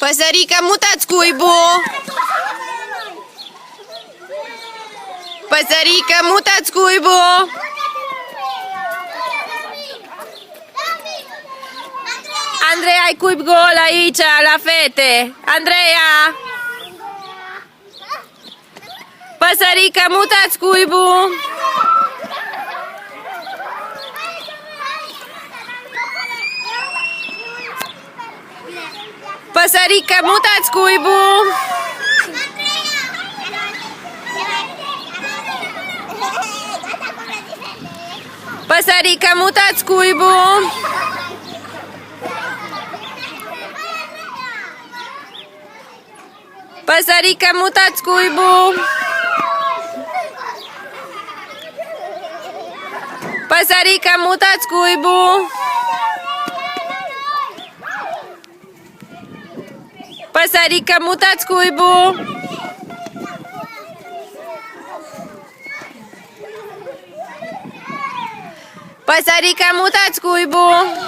Păsărică, mutați cuibul! Păsărică, mutați cuibul! Andreea, ai cuib gol aici, la fete! Andreea! Păsărică, mutați cuibul! Păsărică, mutați cuibul! Păsărică, mutați cuibul! Păsărică, mutați cuibul! Păsărică, mutați cuibul! Păsărică, mutați cuibul! Păsărică, mutați cuibul!